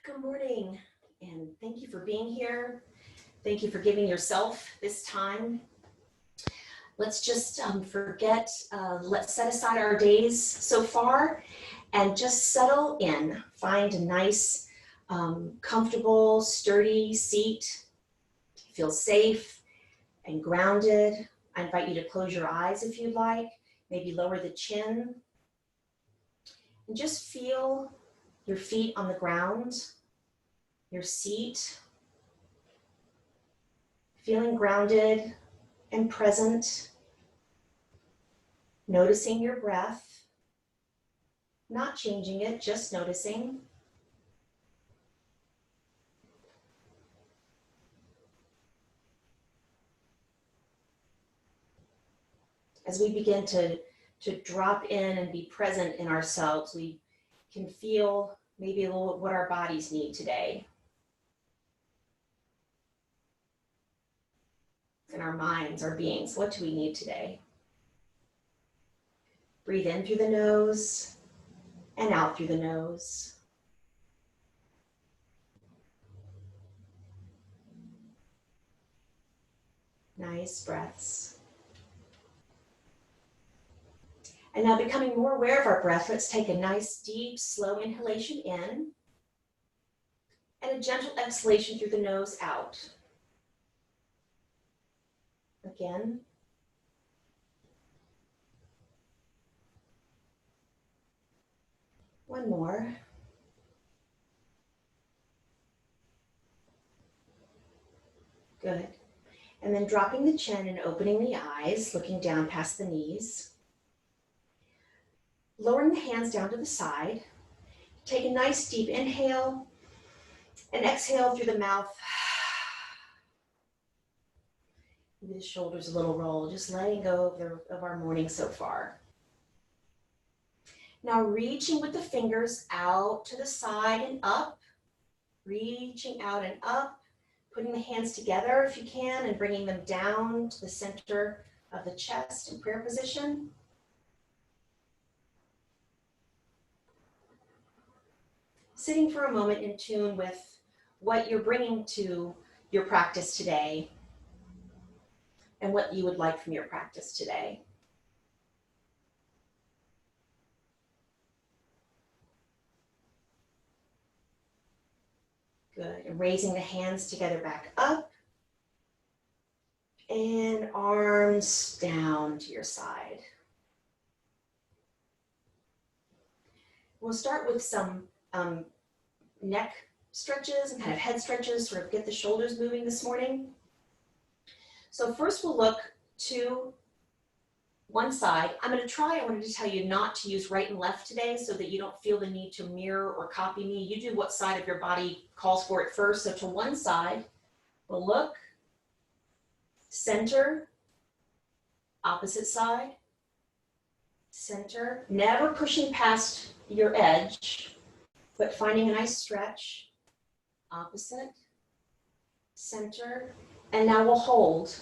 Good morning, and thank you for being here. Thank you for giving yourself this time. Let's just let's set aside our days so far and just settle in. Find a nice, comfortable, sturdy seat. Feel safe and grounded. I invite you to close your eyes if you'd like. Maybe lower the chin. And just feel your feet on the ground, your seat. Feeling grounded and present, noticing your breath, not changing it, just noticing. As we begin to drop in and be present in ourselves, we can feel maybe a little what our bodies need today. And our minds, our beings, what do we need today? Breathe in through the nose and out through the nose. Nice breaths. And now becoming more aware of our breath, let's take a nice, deep, slow inhalation in and a gentle exhalation through the nose out. Again. One more. Good. And then dropping the chin and opening the eyes, looking down past the knees. Lowering the hands down to the side. Take a nice deep inhale and exhale through the mouth. Maybe the shoulders a little roll, just letting go of our morning so far. Now reaching with the fingers out to the side and up. Reaching out and up. Putting the hands together if you can and bringing them down to the center of the chest in prayer position. Sitting for a moment in tune with what you're bringing to your practice today and what you would like from your practice today. Good. And raising the hands together back up and arms down to your side. We'll start with some neck stretches and kind of head stretches, sort of get the shoulders moving this morning. So first we'll look to one side. I wanted to tell you not to use right and left today so that you don't feel the need to mirror or copy me. You do what side of your body calls for it first. So to one side, we'll look, center, opposite side, center, never pushing past your edge, but finding a nice stretch, opposite, center, and now we'll hold.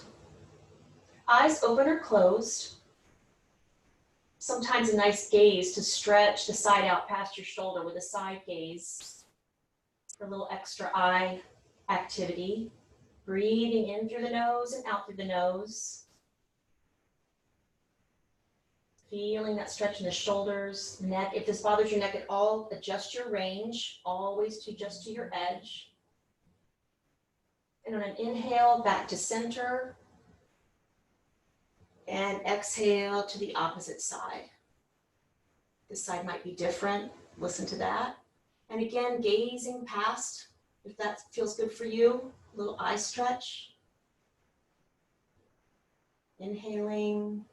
Eyes open or closed. Sometimes a nice gaze to stretch the side out past your shoulder with a side gaze for a little extra eye activity. Breathing in through the nose and out through the nose. Feeling that stretch in the shoulders, neck. If this bothers your neck at all, adjust your range, always to adjust to your edge. And on an inhale, back to center. And exhale to the opposite side. This side might be different. Listen to that. And again, gazing past, if that feels good for you, a little eye stretch. Inhaling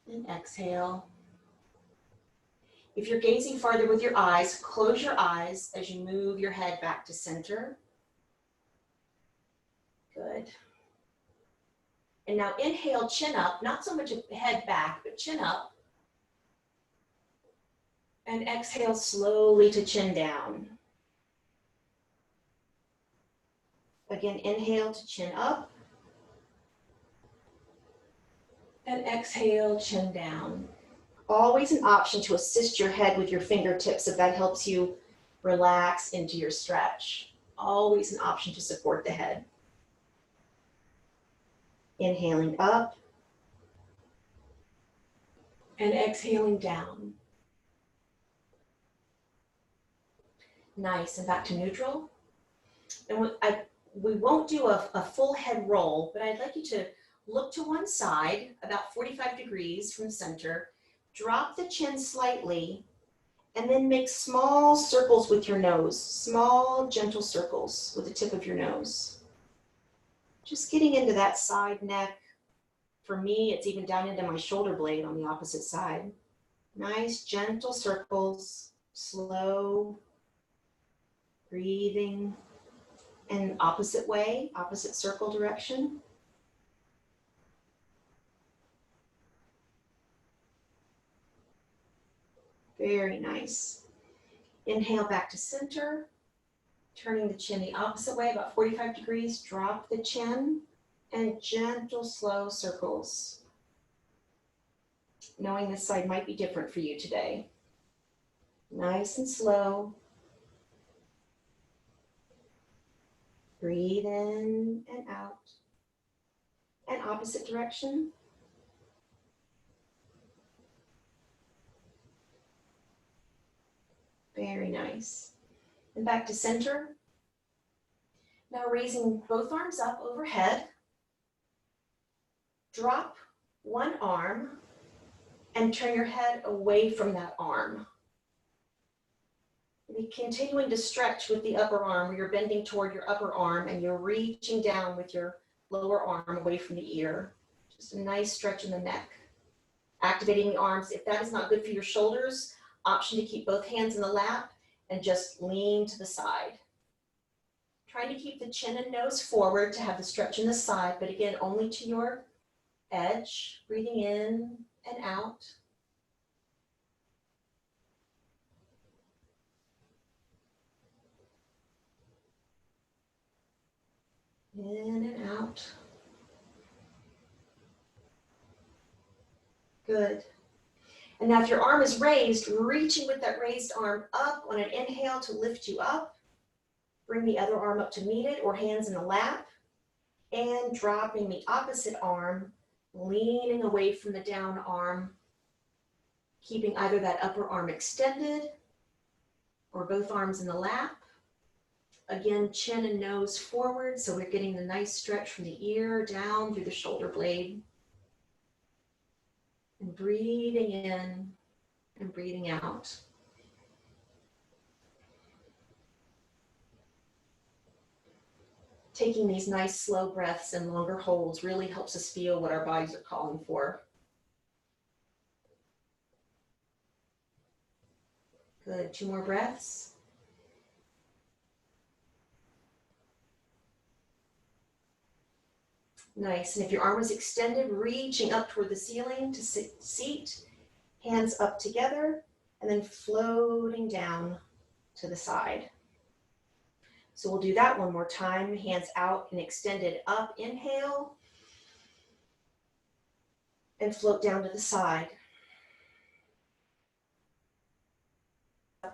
and exhale. If you're gazing farther with your eyes, close your eyes as you move your head back to center. Good. And now inhale, chin up, not so much head back, but chin up. And exhale slowly to chin down. Again, inhale to chin up. And exhale, chin down. Always an option to assist your head with your fingertips if that helps you Relax into your stretch. Always an option to support the head. Inhaling up and exhaling down. Nice, and back to neutral. And we won't do a full head roll, but I'd like you to look to one side, about 45 degrees from center, drop the chin slightly, and then make small circles with your nose, small, gentle circles with the tip of your nose. Just getting into that side neck. For me, it's even down into my shoulder blade on the opposite side. Nice, gentle circles, slow, breathing, and opposite way, opposite circle direction. Very nice. Inhale back to center, turning the chin the opposite way, about 45 degrees, drop the chin, and gentle, slow circles. Knowing this side might be different for you today. Nice and slow. Breathe in and out. And opposite direction. Very nice. And back to center. Now raising both arms up overhead. Drop one arm and turn your head away from that arm. Be continuing to stretch with the upper arm, where you're bending toward your upper arm and you're reaching down with your lower arm away from the ear. Just a nice stretch in the neck. Activating the arms. If that is not good for your shoulders, option to keep both hands in the lap and just lean to the side. Trying to keep the chin and nose forward to have the stretch in the side, but again, only to your edge. Breathing in and out. In and out. Good. And now if your arm is raised, reaching with that raised arm up on an inhale to lift you up. Bring the other arm up to meet it, or hands in the lap. And dropping the opposite arm, leaning away from the down arm. Keeping either that upper arm extended or both arms in the lap. Again, chin and nose forward, so we're getting the nice stretch from the ear down through the shoulder blade. And breathing in and breathing out. Taking these nice slow breaths and longer holds really helps us feel what our bodies are calling for. Good, 2 more breaths. Nice, and if your arm is extended, reaching up toward the ceiling to seat, hands up together, and then floating down to the side. So we'll do that one more time, hands out and extended up, inhale, and float down to the side.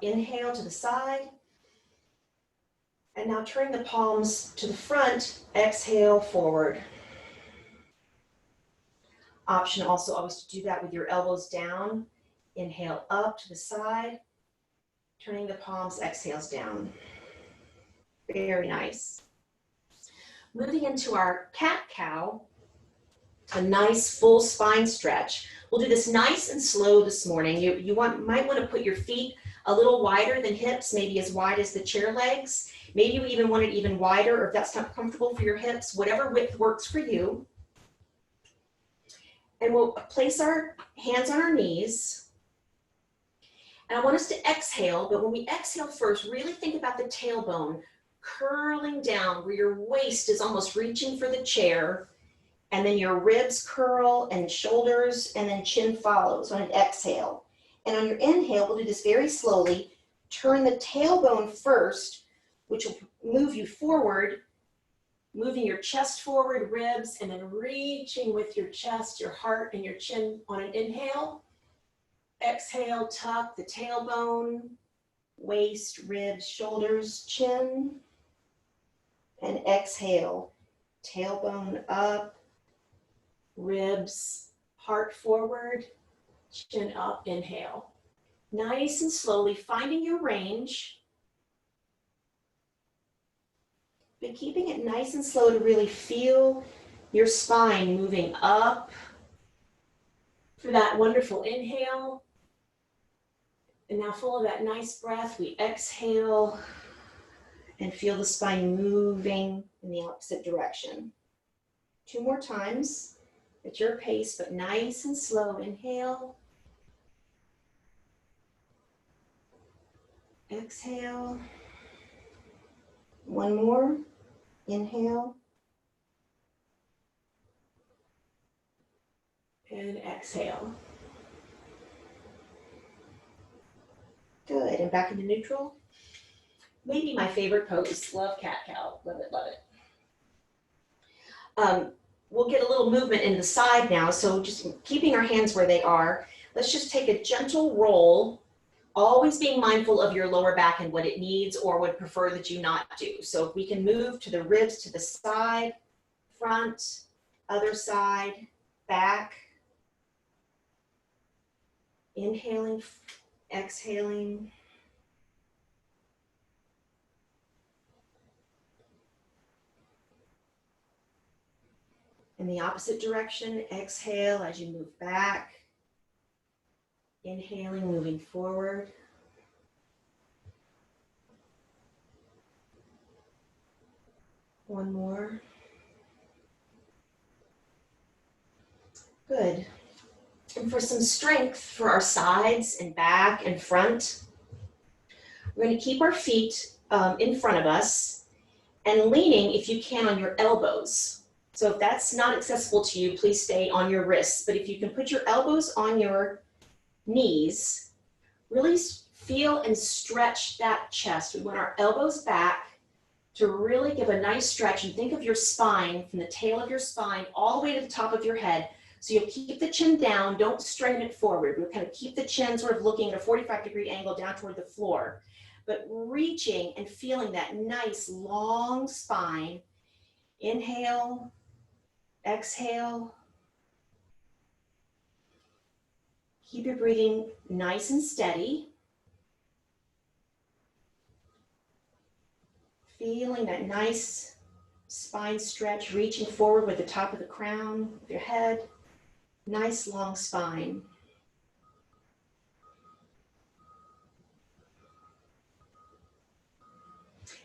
Inhale to the side, and now turn the palms to the front, exhale forward. Option also always to do that with your elbows down. Inhale up to the side, turning the palms, exhales down. Very nice. Moving into our cat-cow, a nice full spine stretch. We'll do this nice and slow this morning. You might want to put your feet a little wider than hips, maybe as wide as the chair legs. Maybe you even want it even wider, or if that's not comfortable for your hips, whatever width works for you. And we'll place our hands on our knees. And I want us to exhale, but when we exhale first, really think about the tailbone curling down where your waist is almost reaching for the chair, and then your ribs curl and shoulders, and then chin follows on an exhale. And on your inhale, we'll do this very slowly. Turn the tailbone first, which will move you forward, moving your chest forward, ribs, and then reaching with your chest, your heart, and your chin on an inhale. Exhale, tuck the tailbone, waist, ribs, shoulders, chin. And exhale, tailbone up, ribs, heart forward, chin up, inhale. Nice and slowly finding your range, but keeping it nice and slow to really feel your spine moving up. For that wonderful inhale, and now full of that nice breath, we exhale and feel the spine moving in the opposite direction. 2 more times at your pace, but nice and slow. Inhale. Exhale. 1 more. Inhale. And exhale. Good, and back into neutral. Maybe my favorite pose. Love cat-cow, love it, love it. We'll get a little movement in the side now, so just keeping our hands where they are. Let's just take a gentle roll, always being mindful of your lower back and what it needs or would prefer that you not do. So if we can move to the ribs to the side, front, other side, back. Inhaling, exhaling. In the opposite direction, exhale as you move back. Inhaling, moving forward. One more. Good. And for some strength for our sides and back and front, we're going to keep our feet in front of us and leaning, if you can, on your elbows. So if that's not accessible to you, please stay on your wrists. But if you can put your elbows on your knees, really feel and stretch that chest. We want our elbows back to really give a nice stretch, and think of your spine from the tail of your spine all the way to the top of your head. So you'll keep the chin down, don't straighten it forward. We'll kind of keep the chin sort of looking at a 45-degree angle down toward the floor, but reaching and feeling that nice long spine. Inhale, exhale. Keep your breathing nice and steady. Feeling that nice spine stretch, reaching forward with the top of the crown of your head. Nice long spine.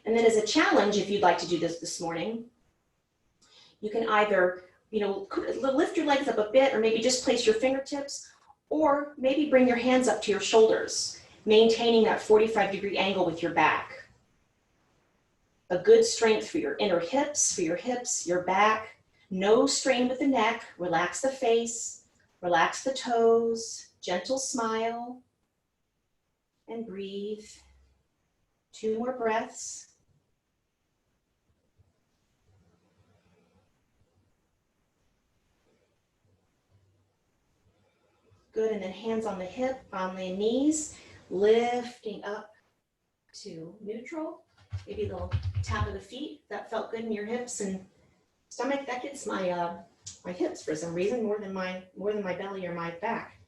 And then as a challenge, if you'd like to do this morning, you can either, lift your legs up a bit, or maybe just place your fingertips, or maybe bring your hands up to your shoulders, maintaining that 45-degree angle with your back. A good strength for your inner hips, your back. No strain with the neck. Relax the face, relax the toes, gentle smile, and breathe. 2 more breaths. Good, and then hands on the hip, on the knees, lifting up to neutral. Maybe a little tap of the feet. That felt good in your hips and stomach. That gets my my hips for some reason more than my belly or my back.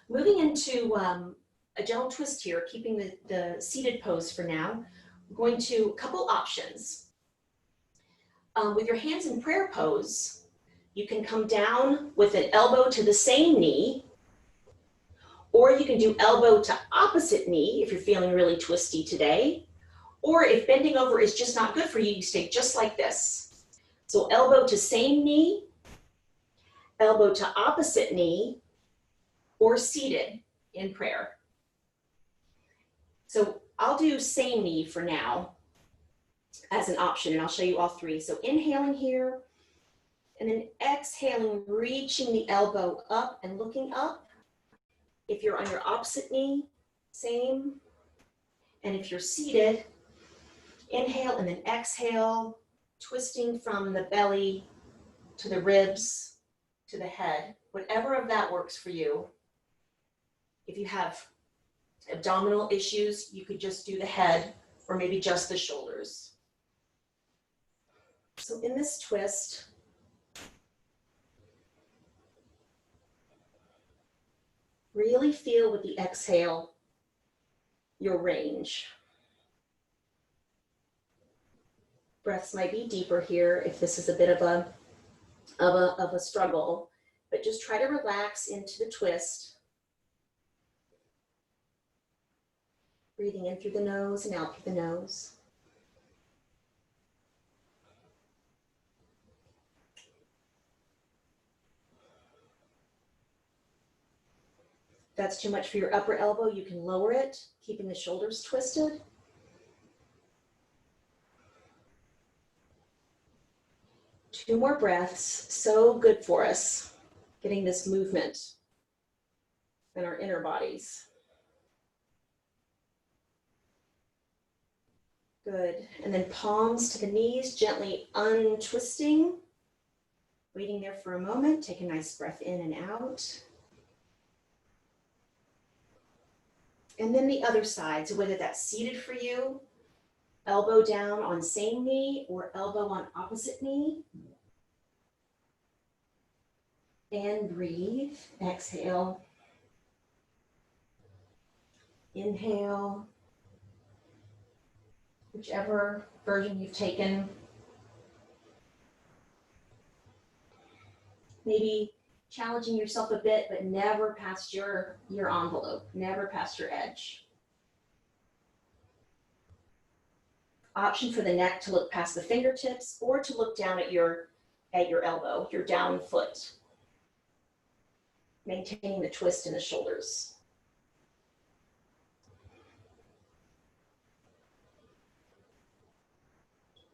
Moving into a gentle twist here, keeping the seated pose for now. We're going to a couple options. With your hands in prayer pose, you can come down with an elbow to the same knee, or you can do elbow to opposite knee if you're feeling really twisty today. Or if bending over is just not good for you, you stay just like this. So elbow to same knee, elbow to opposite knee, or seated in prayer. So I'll do same knee for now as an option, and I'll show you all 3. So inhaling here, and then exhaling, reaching the elbow up and looking up. If you're on your opposite knee, same. And if you're seated, inhale and then exhale, twisting from the belly to the ribs to the head. Whatever of that works for you. If you have Abdominal issues, you could just do the head or maybe just the shoulders. So in this twist, really feel with the exhale your range. Breaths might be deeper here if this is a bit of a struggle, but just try to relax into the twist. Breathing in through the nose and out through the nose. If that's too much for your upper elbow, you can lower it, keeping the shoulders twisted. Two more breaths, so good for us, getting this movement in our inner bodies. Good, and then palms to the knees, gently untwisting. Waiting there for a moment, take a nice breath in and out. And then the other side, so whether that's seated for you, elbow down on same knee or elbow on opposite knee. And breathe, exhale. Inhale. Whichever version you've taken. Maybe challenging yourself a bit, but never past your envelope, never past your edge. Option for the neck to look past the fingertips or to look down at your elbow, your down foot. Maintaining the twist in the shoulders.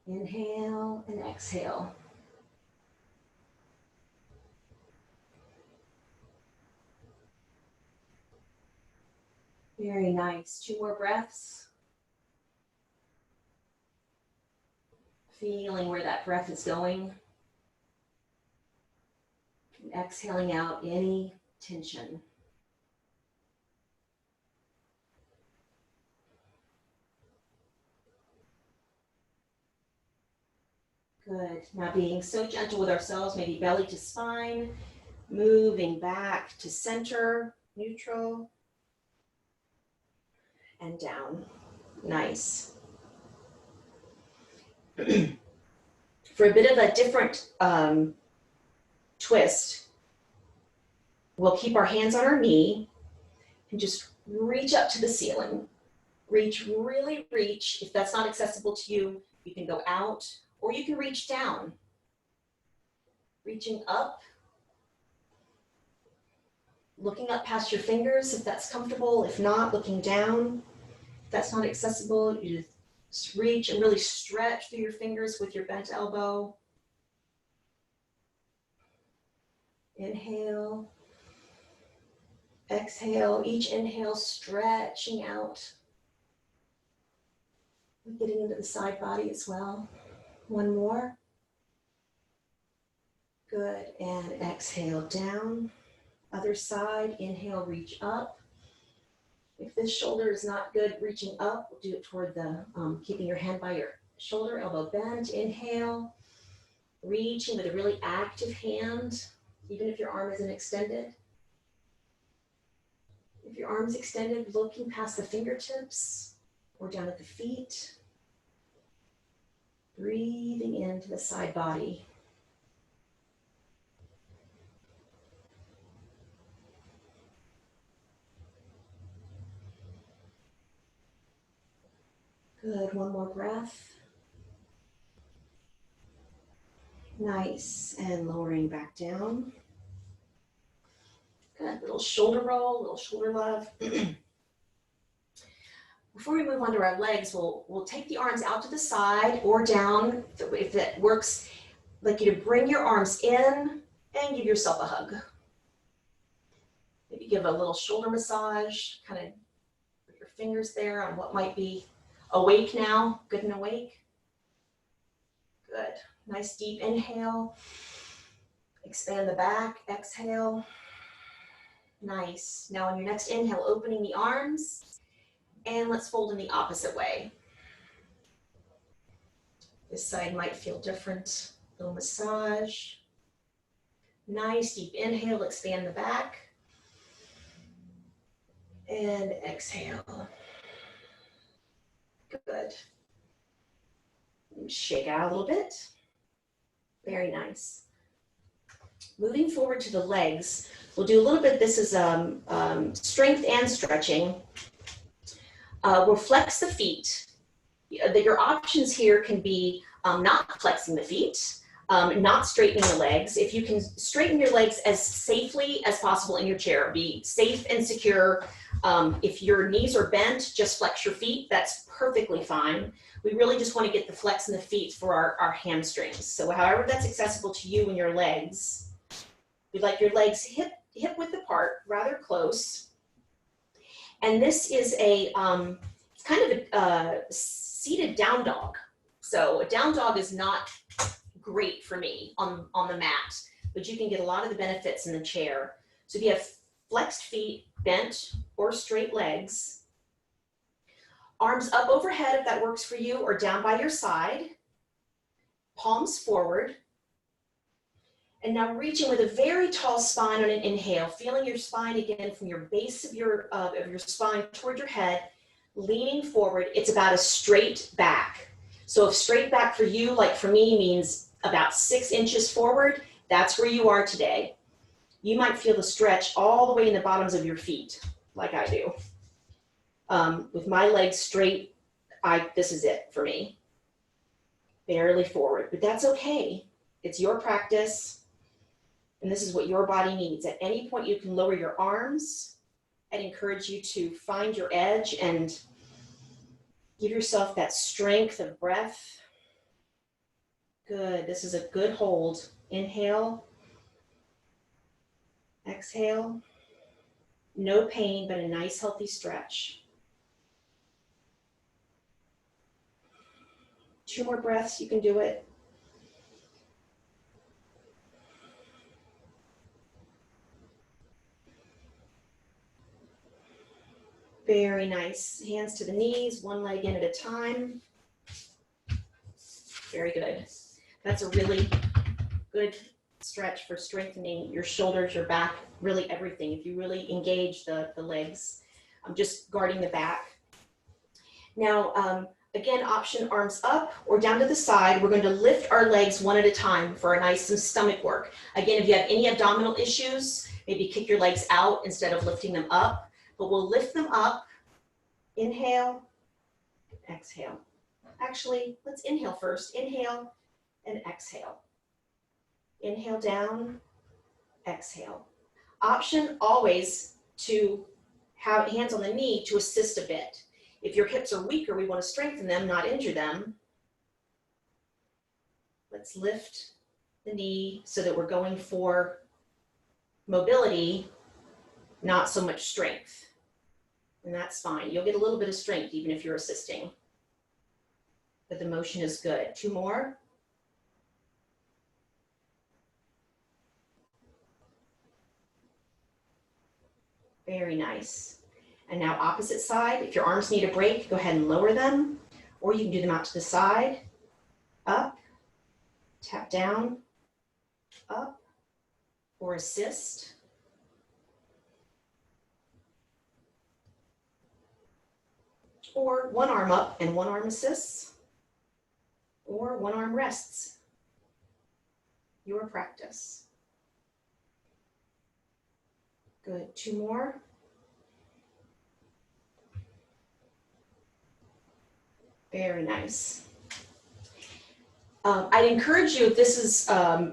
Inhale and exhale. Very nice. Two more breaths. Feeling where that breath is going. And exhaling out any tension. Good. Now being so gentle with ourselves, maybe belly to spine, moving back to center, neutral, and down. Nice. For a bit of a different twist, we'll keep our hands on our knee and just reach up to the ceiling. Really reach. If that's not accessible to you, you can go out or you can reach down. Reaching up, looking up past your fingers if that's comfortable. If not, looking down. If that's not accessible, you just reach and really stretch through your fingers with your bent elbow. Inhale. Exhale. Each inhale stretching out. Getting into the side body as well. One more. Good, and exhale down. Other side, inhale, reach up. If this shoulder is not good, reaching up, we'll do it toward the, keeping your hand by your shoulder, elbow bent. Inhale, reaching with a really active hand, even if your arm isn't extended. If your arm's extended, looking past the fingertips or down at the feet. Breathing into the side body. Good, one more breath. Nice, and lowering back down. Good, little shoulder roll, little shoulder love. Before we move on to our legs, we'll take the arms out to the side or down, if that works. I'd like you to bring your arms in and give yourself a hug. Maybe give a little shoulder massage, kind of put your fingers there on what might be awake now, good and awake. Good, nice deep inhale. Expand the back, exhale. Nice. Now on your next inhale, opening the arms. And let's fold in the opposite way. This side might feel different. Little massage. Nice deep inhale, expand the back. And exhale. Good. Shake out a little bit. Very nice. Moving forward to the legs, we'll do a little bit, this is strength and stretching. We'll flex the feet. Your options here can be not flexing the feet, not straightening the legs. If you can straighten your legs as safely as possible in your chair, be safe and secure. If your knees are bent, just flex your feet. That's perfectly fine. We really just want to get the flex in the feet for our hamstrings. So however that's accessible to you and your legs. We'd like your legs hip width apart, rather close. And this is a it's kind of a seated down dog. So a down dog is not great for me on the mat, but you can get a lot of the benefits in the chair. So if you have flexed feet, bent or straight legs, arms up overhead if that works for you, or down by your side, palms forward. And now reaching with a very tall spine on an inhale, feeling your spine again from your base of your spine toward your head, leaning forward. It's about a straight back. So if straight back for you, like for me, means about 6 inches forward, that's where you are today. You might feel the stretch all the way in the bottoms of your feet, like I do. With my legs straight, this is it for me. Barely forward, but that's okay. It's your practice. And this is what your body needs. At any point, you can lower your arms. I'd encourage you to find your edge and give yourself that strength of breath. Good. This is a good hold. Inhale. Exhale. No pain, but a nice, healthy stretch. 2 more breaths. You can do it. Very nice. Hands to the knees, one leg in at a time. Very good. That's a really good stretch for strengthening your shoulders, your back, really everything. If you really engage the legs, just guarding the back. Now, again, option arms up or down to the side. We're going to lift our legs one at a time for a nice some stomach work. Again, if you have any abdominal issues, maybe kick your legs out instead of lifting them up. But we'll lift them up, inhale, exhale. Actually, let's inhale first. Inhale and exhale. Inhale down, exhale. Option always to have hands on the knee to assist a bit. If your hips are weaker, we want to strengthen them, not injure them. Let's lift the knee so that we're going for mobility, not so much strength. And that's fine. You'll get a little bit of strength even if you're assisting. But the motion is good. 2 more. Very nice. And now opposite side. If your arms need a break, go ahead and lower them. Or you can do them out to the side. Up. Tap down. Up. Or assist. Or one arm up and one arm assists, or one arm rests. Your practice. Good. 2 more. Very nice. I'd encourage you, if this is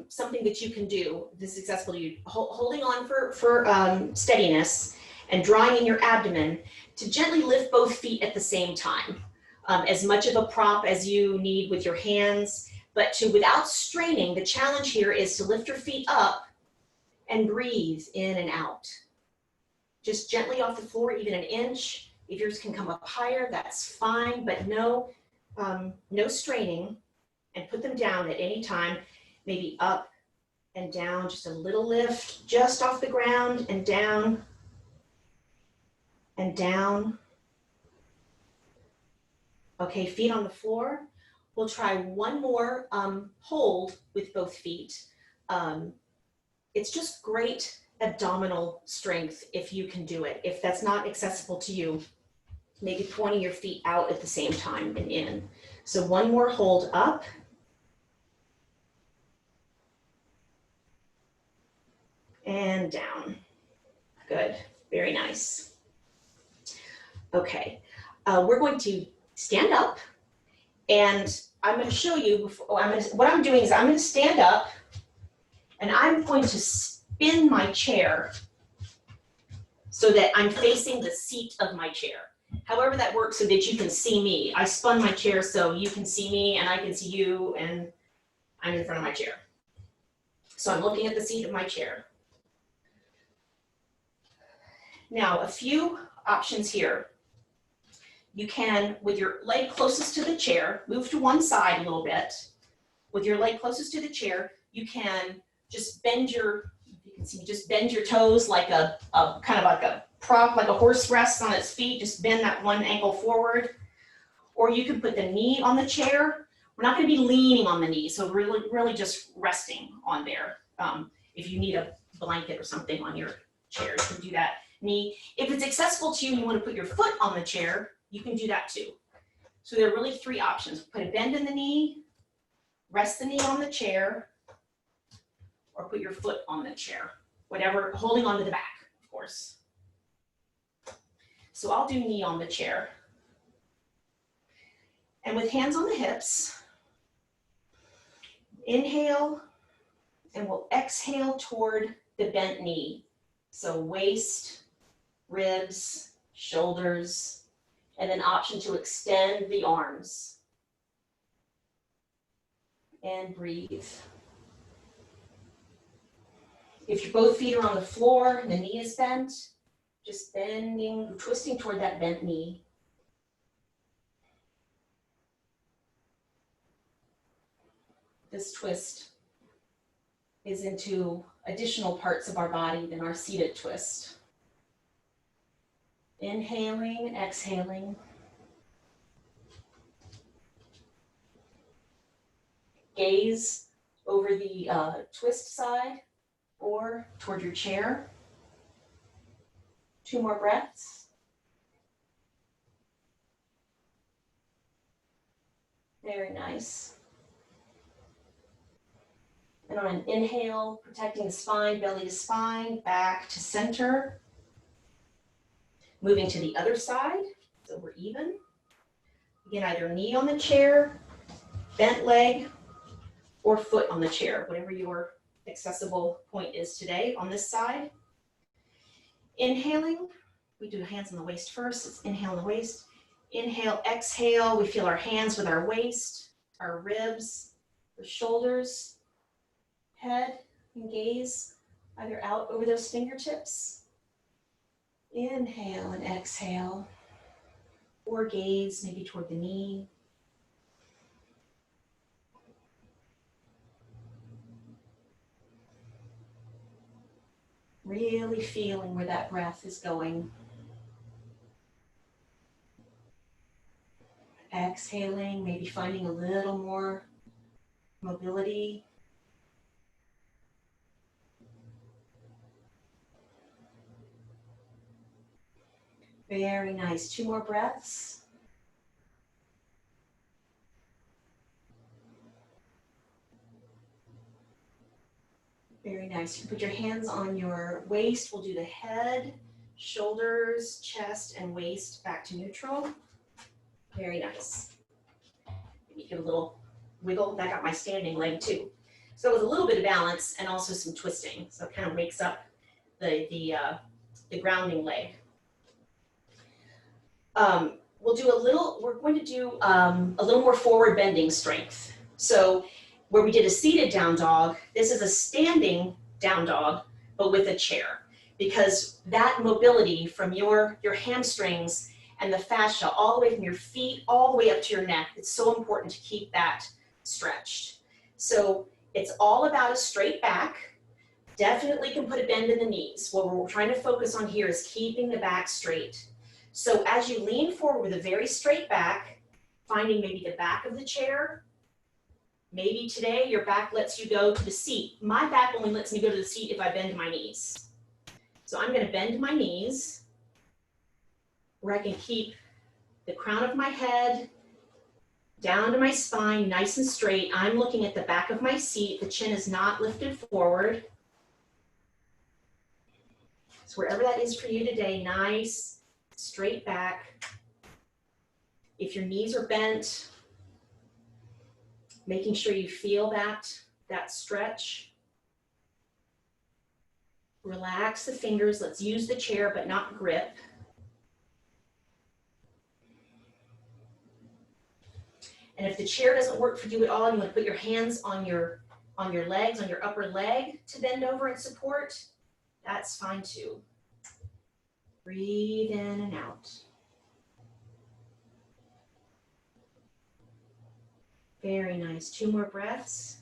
something that you can do, this is accessible to you, holding on for steadiness and drawing in your abdomen, to gently lift both feet at the same time. As much of a prop as you need with your hands, but without straining. The challenge here is to lift your feet up and breathe in and out. Just gently off the floor, even an inch. If yours can come up higher, that's fine, but no straining. And put them down at any time, maybe up and down, just a little lift, just off the ground and down and down Okay, feet on the floor. We'll try one more hold with both feet. It's just great abdominal strength if you can do it. If that's not accessible to you, maybe pointing your feet out at the same time and in. So one more hold up. And down. Good, very nice. Okay, we're going to stand up, and I'm going to show you, what I'm doing is I'm going to stand up, and I'm going to spin my chair so that I'm facing the seat of my chair. However that works so that you can see me. I spun my chair so you can see me and I can see you, and I'm in front of my chair. So I'm looking at the seat of my chair. Now, a few options here. You can, with your leg closest to the chair, move to one side a little bit. With your leg closest to the chair, you can just bend your, you can see, just bend your toes like a kind of like a prop, like a horse rests on its feet. Just bend that one ankle forward. Or you can put the knee on the chair. We're not going to be leaning on the knee, so really just resting on there. If you need a blanket or something on your chair, you can do that. Knee. If it's accessible to you and you want to put your foot on the chair, you can do that too. So there are really three options. Put a bend in the knee, rest the knee on the chair, or put your foot on the chair. Whatever, holding onto the back, of course. So I'll do knee on the chair. And with hands on the hips, inhale, and we'll exhale toward the bent knee. So waist, ribs, shoulders, and then option to extend the arms. And breathe. If your both feet are on the floor and the knee is bent, just bending, twisting toward that bent knee. This twist is into additional parts of our body than our seated twist. Inhaling and exhaling. Gaze over the twist side or toward your chair. 2 more breaths. Very nice. And on an inhale, protecting the spine, belly to spine, back to center. Moving to the other side, so we're even. Again, either knee on the chair, bent leg, or foot on the chair, whatever your accessible point is today on this side. Inhaling, we do hands on the waist first. Let's inhale on the waist. Inhale, exhale, we feel our hands with our waist, our ribs, the shoulders, head, and gaze either out over those fingertips. Inhale and exhale, or gaze maybe toward the knee. Really feeling where that breath is going. Exhaling, maybe finding a little more mobility. Very nice. 2 more breaths. Very nice. You put your hands on your waist. We'll do the head, shoulders, chest, and waist back to neutral. Very nice. Maybe give a little wiggle. That got my standing leg too. So it was a little bit of balance and also some twisting. So it kind of wakes up the grounding leg. We'll do we're going to do a little more forward bending strength. So where we did a seated down dog, this is a standing down dog, but with a chair. Because that mobility from your hamstrings and the fascia all the way from your feet all the way up to your neck, it's so important to keep that stretched. So it's all about a straight back. Definitely can put a bend in the knees. What we're trying to focus on here is keeping the back straight. So as you lean forward with a very straight back, finding maybe the back of the chair. Maybe today your back lets you go to the seat. My back only lets me go to the seat if I bend my knees. So I'm going to bend my knees where I can keep the crown of my head down to my spine, nice and straight. I'm looking at the back of my seat. The chin is not lifted forward. So wherever that is for you today, nice, straight back. If your knees are bent, making sure you feel that stretch. Relax the fingers. Let's use the chair, but not grip. And if the chair doesn't work for you at all, you want to put your hands on your legs, on your upper leg to bend over and support, that's fine too. Breathe in and out. Very nice. 2 more breaths.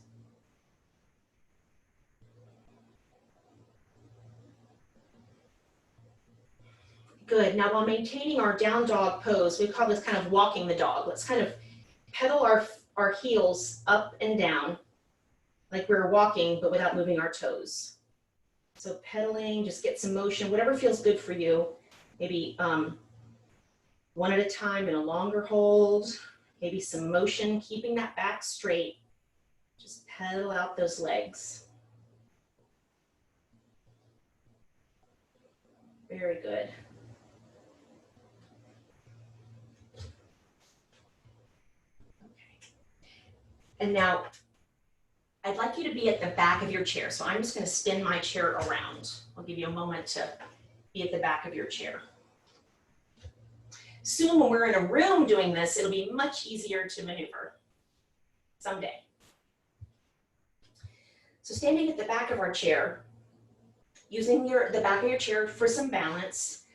Good. Now while maintaining our down dog pose, we call this kind of walking the dog. Let's kind of pedal our heels up and down like we're walking, but without moving our toes. So pedaling, just get some motion, whatever feels good for you. Maybe one at a time in a longer hold, maybe some motion, keeping that back straight. Just pedal out those legs. Very good. And now, I'd like you to be at the back of your chair. So I'm just going to spin my chair around. I'll give you a moment to be at the back of your chair. Soon when we're in a room doing this, it'll be much easier to maneuver someday. So standing at the back of our chair, using the back of your chair for some balance,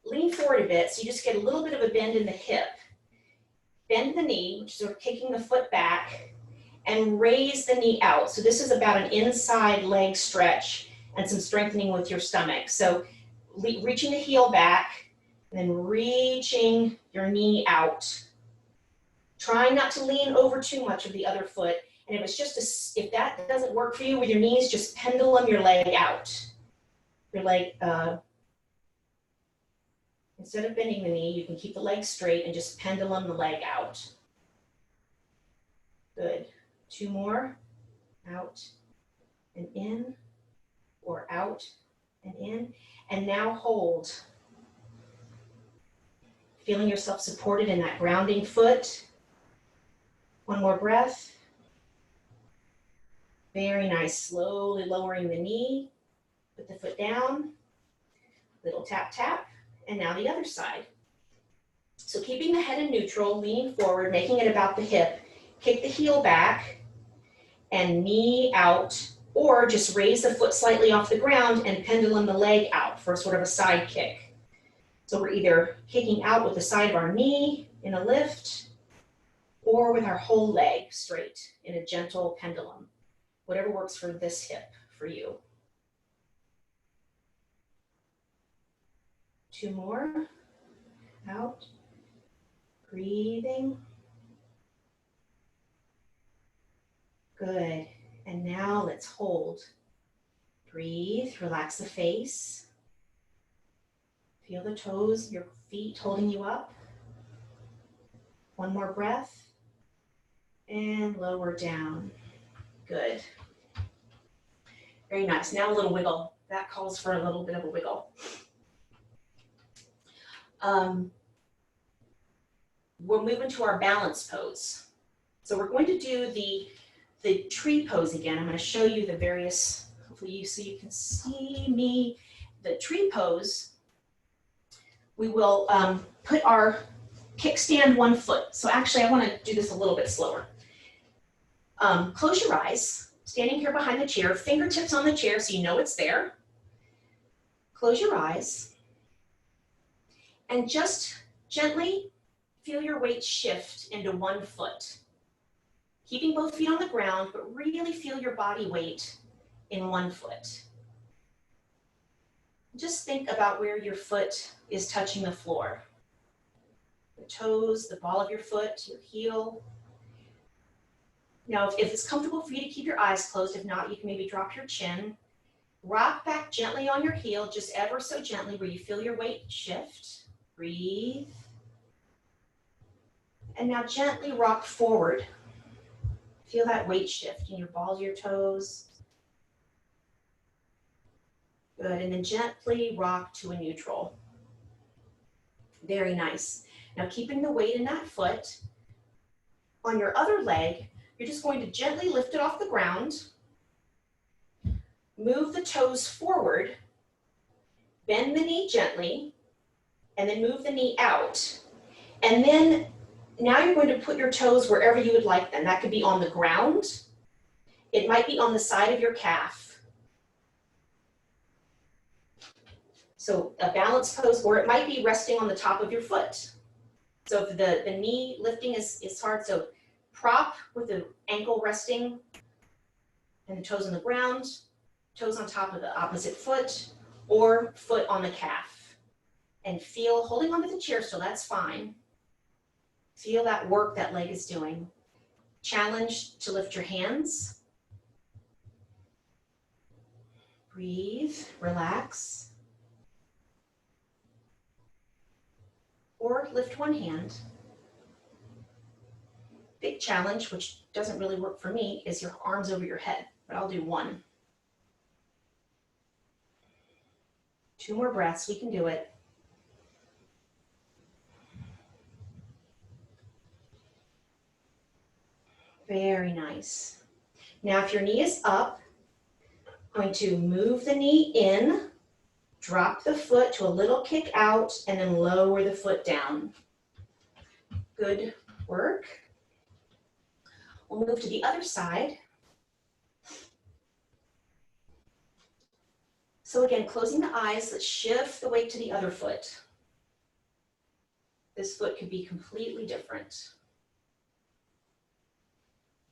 lean forward a bit so you just get a little bit of a bend in the hip. Bend the knee, which is sort of kicking the foot back, and raise the knee out. So this is about an inside leg stretch and some strengthening with your stomach. So reaching the heel back, and then reaching your knee out. Trying not to lean over too much of the other foot. And if it's just if that doesn't work for you with your knees, just pendulum your leg out. Your leg, instead of bending the knee, you can keep the leg straight and just pendulum the leg out. Good. 2 more. Out and in, or out and in. And now hold. Feeling yourself supported in that grounding foot. 1 more breath. Very nice. Slowly lowering the knee. Put the foot down. Little tap, tap. And now the other side. So keeping the head in neutral, leaning forward, making it about the hip. Kick the heel back and knee out, or just raise the foot slightly off the ground and pendulum the leg out for sort of a side kick. So we're either kicking out with the side of our knee in a lift, or with our whole leg straight in a gentle pendulum. Whatever works for this hip for you. 2 more. Out. Breathing. Good. And now let's hold. Breathe. Relax the face. Feel the toes, your feet holding you up. 1 more breath. And lower down. Good. Very nice. Now a little wiggle. That calls for a little bit of a wiggle. We're moving to our balance pose. So we're going to do the tree pose again. I'm going to show you the various, hopefully so you can see me. The tree pose, we will put our kickstand 1 foot. So actually I want to do this a little bit slower. Close your eyes, standing here behind the chair, fingertips on the chair so you know it's there. Close your eyes and just gently feel your weight shift into 1 foot. Keeping both feet on the ground, but really feel your body weight in 1 foot. Just think about where your foot is touching the floor. the toes, the ball of your foot, your heel. Now, if it's comfortable for you to keep your eyes closed, if not, you can maybe drop your chin. Rock back gently on your heel, just ever so gently where you feel your weight shift. Breathe. And now gently rock forward. Feel that weight shift in your balls, your toes. Good, and then gently rock to a neutral. Very nice. Now keeping the weight in that foot, on your other leg, you're just going to gently lift it off the ground. Move the toes forward, bend the knee gently, and then move the knee out. And then now you're going to put your toes wherever you would like them. That could be on the ground. It might be on the side of your calf. So a balance pose, or it might be resting on the top of your foot. So if the knee lifting is hard, so prop with the ankle resting and the toes on the ground, toes on top of the opposite foot, or foot on the calf. And feel, holding onto the chair still, that's fine. Feel that work that leg is doing. Challenge to lift your hands. Breathe, relax. Or lift one hand. Big challenge, which doesn't really work for me, is your arms over your head, but I'll do one. 2 more breaths, we can do it. Very nice. Now, if your knee is up, I'm going to move the knee in, drop the foot to a little kick out, and then lower the foot down. Good work. We'll move to the other side. So again, closing the eyes, let's shift the weight to the other foot. This foot could be completely different.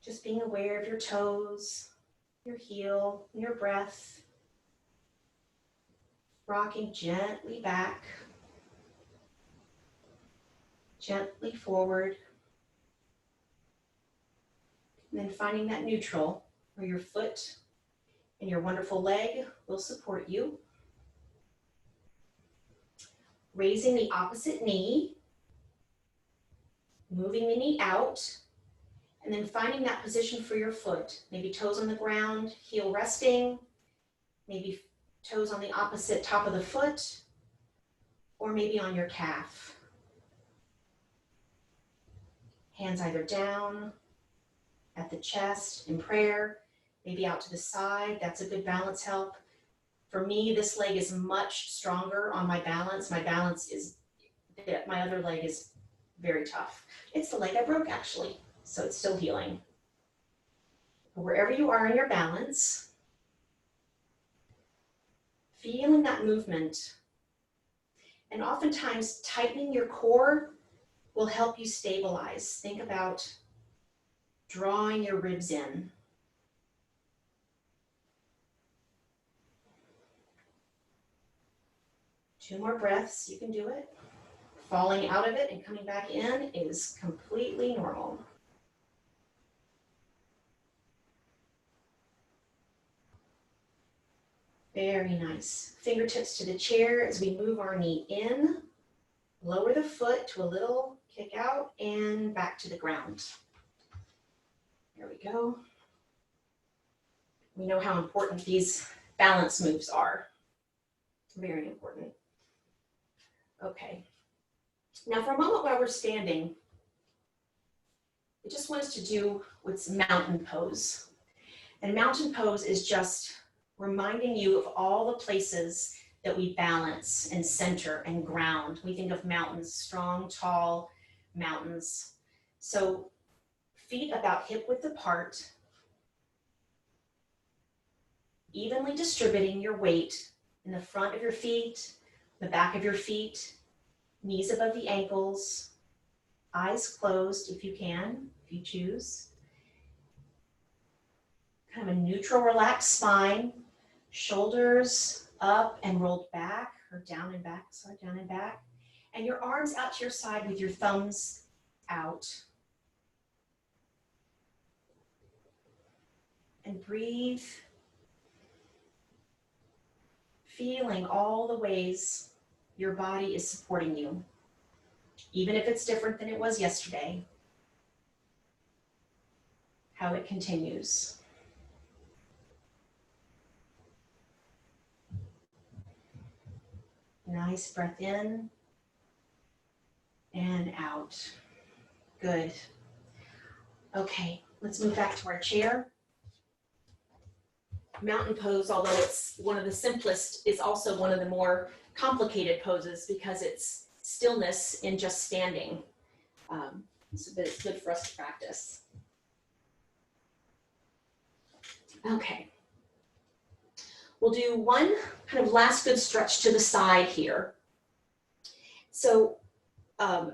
Just being aware of your toes, your heel, your breath. Rocking gently back, gently forward. And then finding that neutral where your foot and your wonderful leg will support you. Raising the opposite knee, moving the knee out, and then finding that position for your foot. Maybe toes on the ground, heel resting, maybe toes on the opposite top of the foot, or maybe on your calf. Hands either down, at the chest in prayer, maybe out to the side. That's a good balance help. For me, this leg is much stronger on my balance. My other leg is very tough. It's the leg I broke actually, so it's still healing. But wherever you are in your balance, feeling that movement, and oftentimes tightening your core will help you stabilize. Think about drawing your ribs in. Two more breaths, you can do it. Falling out of it and coming back in is completely normal. Very nice. Fingertips to the chair as we move our knee in. Lower the foot to a little kick out and back to the ground. There we go. We know how important these balance moves are. Very important. Okay. Now for a moment while we're standing, I just want us to do what's mountain pose. And mountain pose is just reminding you of all the places that we balance and center and ground. We think of mountains, strong, tall mountains. So feet about hip width apart, evenly distributing your weight in the front of your feet, the back of your feet, knees above the ankles, eyes closed if you can, if you choose. Kind of a neutral, relaxed spine, shoulders up and rolled back, or down and back, sorry, down and back. And your arms out to your side with your thumbs out. And breathe, feeling all the ways your body is supporting you, even if it's different than it was yesterday, how it continues. Nice breath in and out. Good. Okay, let's move back to our chair. Mountain pose, although it's one of the simplest, is also one of the more complicated poses because it's stillness in just standing. So that it's good for us to practice. Okay. We'll do one kind of last good stretch to the side here. So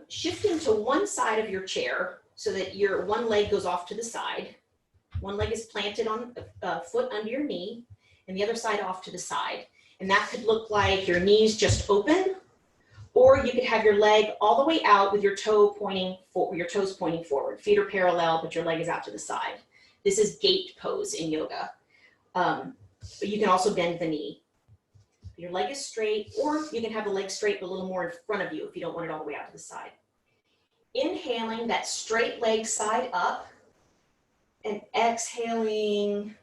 shifting to one side of your chair so that your one leg goes off to the side. One leg is planted on a foot under your knee and the other side off to the side. And that could look like your knees just open, or you could have your leg all the way out with your toes pointing forward. Feet are parallel, but your leg is out to the side. This is gate pose in yoga. But you can also bend the knee. Your leg is straight, or you can have the leg straight but a little more in front of you if you don't want it all the way out to the side. Inhaling that straight leg side up and exhaling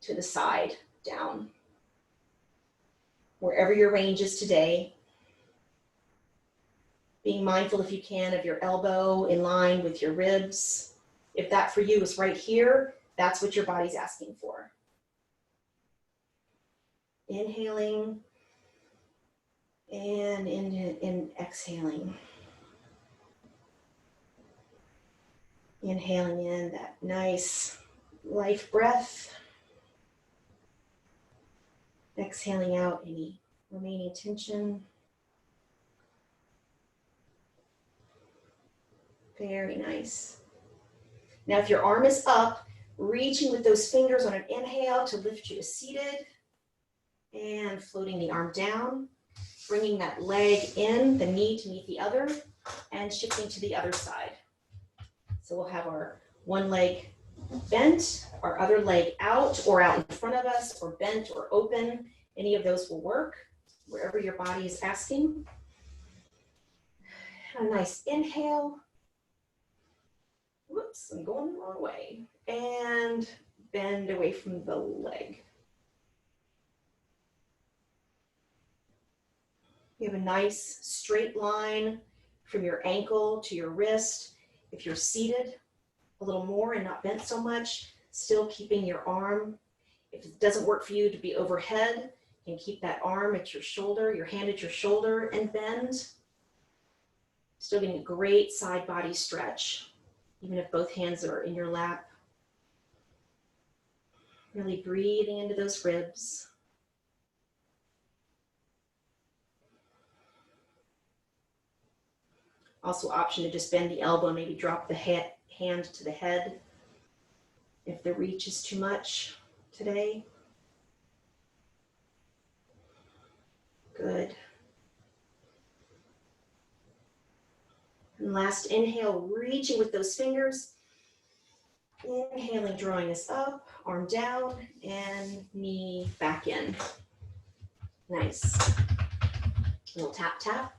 to the side down. Wherever your range is today. Being mindful, if you can, of your elbow in line with your ribs. If that for you is right here, that's what your body's asking for. Inhaling and exhaling. Inhaling in that nice life breath. Exhaling out any remaining tension. Very nice. Now, if your arm is up, reaching with those fingers on an inhale to lift you to seated and floating the arm down, bringing that leg in, the knee to meet the other, and shifting to the other side. So we'll have our one leg bent, our other leg out or out in front of us, or bent or open. Any of those will work, wherever your body is asking. A nice inhale. Whoops, I'm going the wrong way. And bend away from the leg. You have a nice straight line from your ankle to your wrist. If you're seated a little more and not bent so much, still keeping your arm. If it doesn't work for you to be overhead, you can keep that arm at your shoulder, your hand at your shoulder and bend. Still getting a great side body stretch, even if both hands are in your lap. Really breathing into those ribs. Also option to just bend the elbow and maybe drop the hand to the head if the reach is too much today. Good. And last inhale, reaching with those fingers. Inhaling, drawing us up, arm down, and knee back in. Nice. A little tap, tap.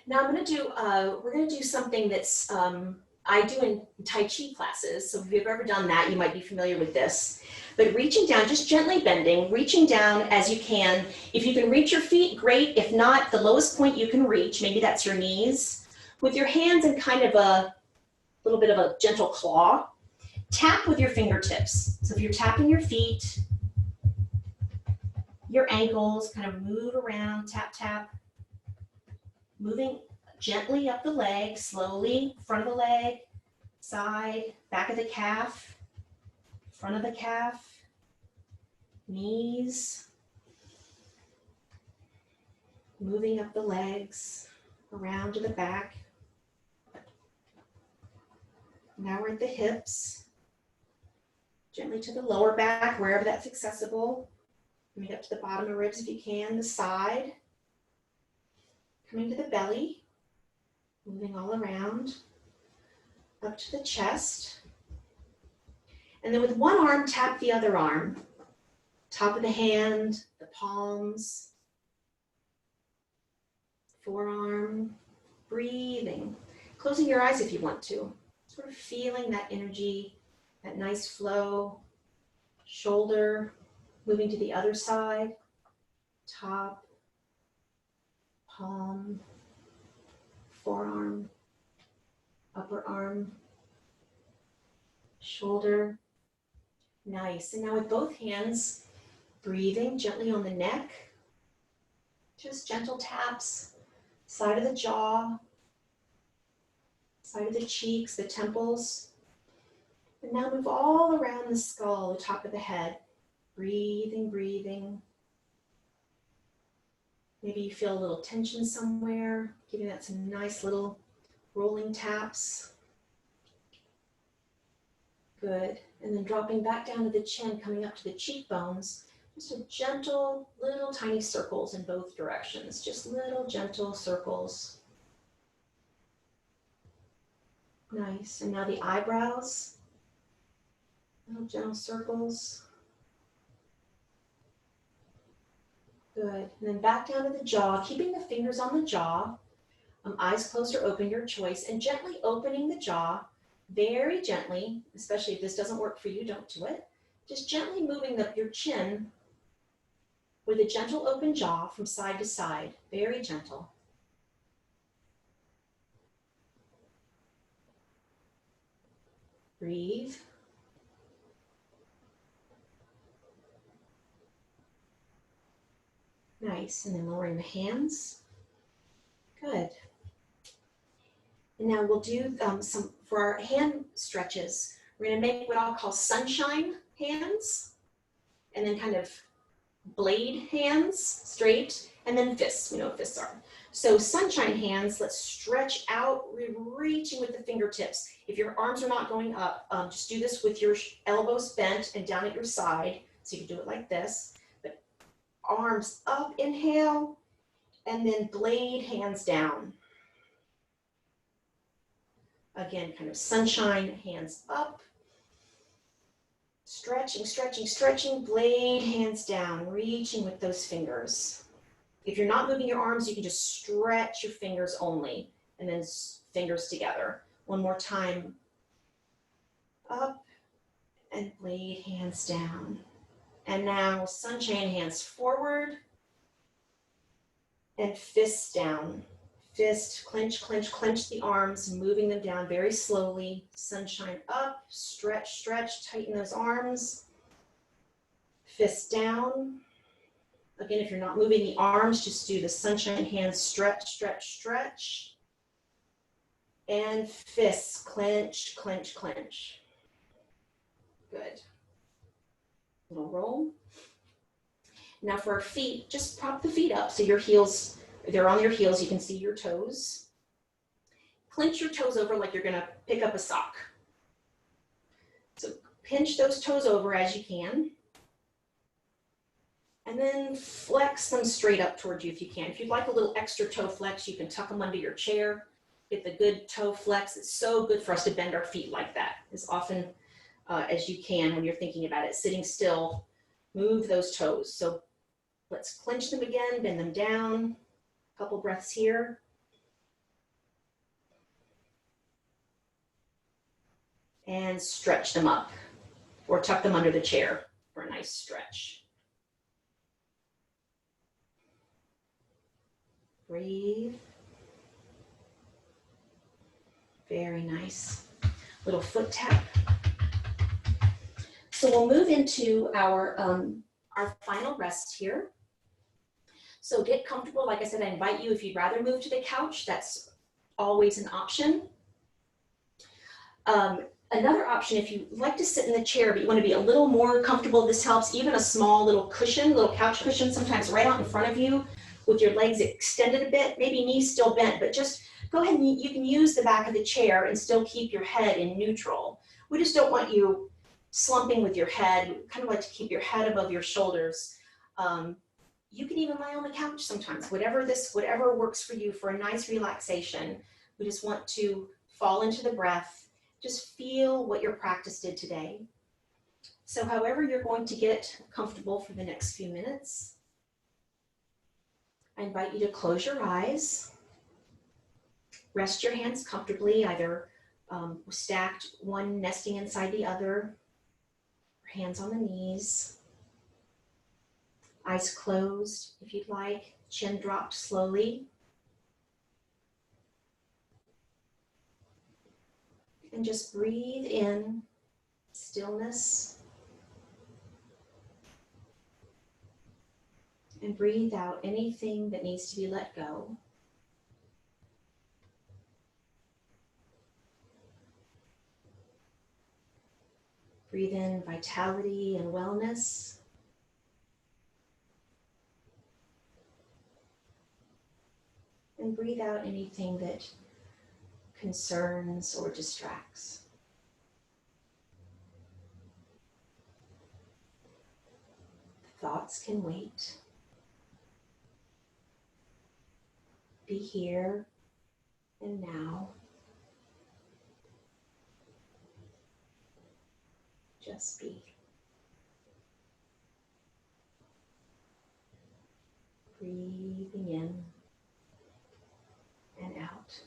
Now I'm going to do, we're going to do something that's, I do in Tai Chi classes. So if you've ever done that, you might be familiar with this. But reaching down, just gently bending, reaching down as you can. If you can reach your feet, great. If not, the lowest point you can reach, maybe that's your knees. With your hands in kind of a little bit of a gentle claw, tap with your fingertips. So if you're tapping your feet, your ankles, kind of move around, tap, tap. Moving gently up the leg, slowly, front of the leg, side, back of the calf, front of the calf, knees. Moving up the legs, around to the back. Now we're at the hips. Gently to the lower back, wherever that's accessible. Coming up to the bottom of the ribs if you can, the side. Coming to the belly, moving all around, up to the chest. And then with one arm, tap the other arm. Top of the hand, the palms, forearm, breathing. Closing your eyes if you want to. Sort of feeling that energy, that nice flow. Shoulder, moving to the other side, top, palm, forearm, upper arm, shoulder. Nice. And now with both hands, breathing gently on the neck. Just gentle taps, side of the jaw, side of the cheeks, the temples. And now move all around the skull, the top of the head. Breathing, breathing. Maybe you feel a little tension somewhere, giving that some nice little rolling taps. Good. And then dropping back down to the chin, coming up to the cheekbones. Just a gentle, little tiny circles in both directions. Just little gentle circles. Nice. And now the eyebrows. Little gentle circles. Good. And then back down to the jaw, keeping the fingers on the jaw. Eyes closed or open, your choice. And gently opening the jaw, very gently, especially if this doesn't work for you, don't do it. Just gently moving your chin with a gentle open jaw from side to side, very gentle. Breathe. Nice, and then lowering the hands. Good. And now we'll do some, for our hand stretches, we're gonna make what I'll call sunshine hands, and then kind of blade hands, straight, and then fists, we know what fists are. So sunshine hands, let's stretch out, reaching with the fingertips. If your arms are not going up, just do this with your elbows bent and down at your side. So you can do it like this. Arms up, inhale, and then blade hands down. Again, kind of sunshine, hands up. Stretching, stretching, stretching, blade hands down, reaching with those fingers. If you're not moving your arms, you can just stretch your fingers only, and then fingers together. One more time. Up, and blade hands down. And now sunshine hands forward and fists down. Fist, clench, clench, clench the arms, moving them down very slowly. Sunshine up, stretch, stretch, tighten those arms. Fist down. Again, if you're not moving the arms, just do the sunshine hands, stretch, stretch, stretch. And fists, clench, clench, clench. Good. Little roll. Now for our feet, just prop the feet up so your heels, they're on your heels, you can see your toes. Clench your toes over like you're gonna pick up a sock. So pinch those toes over as you can. And then flex them straight up towards you if you can. If you'd like a little extra toe flex, you can tuck them under your chair. Get the good toe flex. It's so good for us to bend our feet like that as often as you can when you're thinking about it. Sitting still, move those toes. So let's clench them again, bend them down. A couple breaths here. And stretch them up or tuck them under the chair for a nice stretch. Breathe. Very nice. Little foot tap. So we'll move into our final rest here. So get comfortable. Like I said, I invite you, if you'd rather move to the couch, that's always an option. Another option, if you like to sit in the chair, but you want to be a little more comfortable, this helps. Even a small little cushion, little couch cushion, sometimes right out in front of you with your legs extended a bit, maybe knees still bent, but just go ahead and you can use the back of the chair and still keep your head in neutral. We just don't want you slumping with your head. We kind of like to keep your head above your shoulders. You can even lie on the couch sometimes, whatever works for you for a nice relaxation. We just want to fall into the breath, just feel what your practice did today. So however you're going to get comfortable for the next few minutes, I invite you to close your eyes, rest your hands comfortably, either stacked, one nesting inside the other, hands on the knees, eyes closed if you'd like, chin dropped slowly. And just breathe in stillness and breathe out anything that needs to be let go. Breathe in vitality and wellness. And breathe out anything that concerns or distracts. Thoughts can wait. Be here and now. Just be. Breathing in and out.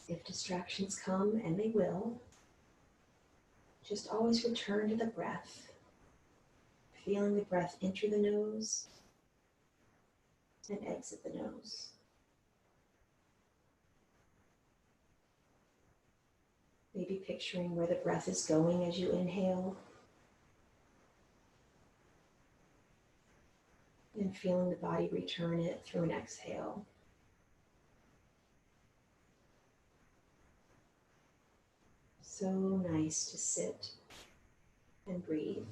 If distractions come, and they will, just always return to the breath, feeling the breath enter the nose and exit the nose. Maybe picturing where the breath is going as you inhale, and feeling the body return it through an exhale. So nice to sit and breathe.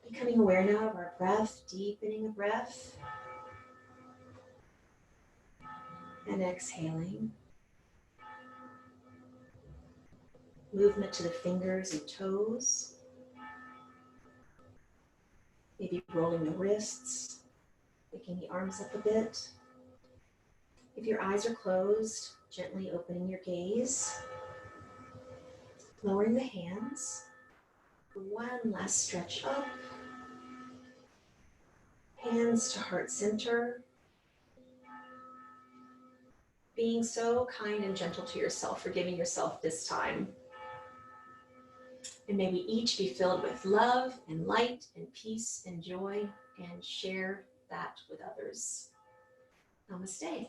Becoming aware now of our breath, deepening the breath and exhaling. movement to the fingers and toes. Maybe rolling the wrists, picking the arms up a bit. If your eyes are closed, gently opening your gaze, lowering the hands. One last stretch up. Hands to heart center. Being so kind and gentle to yourself, forgiving yourself this time. And may we each be filled with love and light and peace and joy and share that with others. Namaste.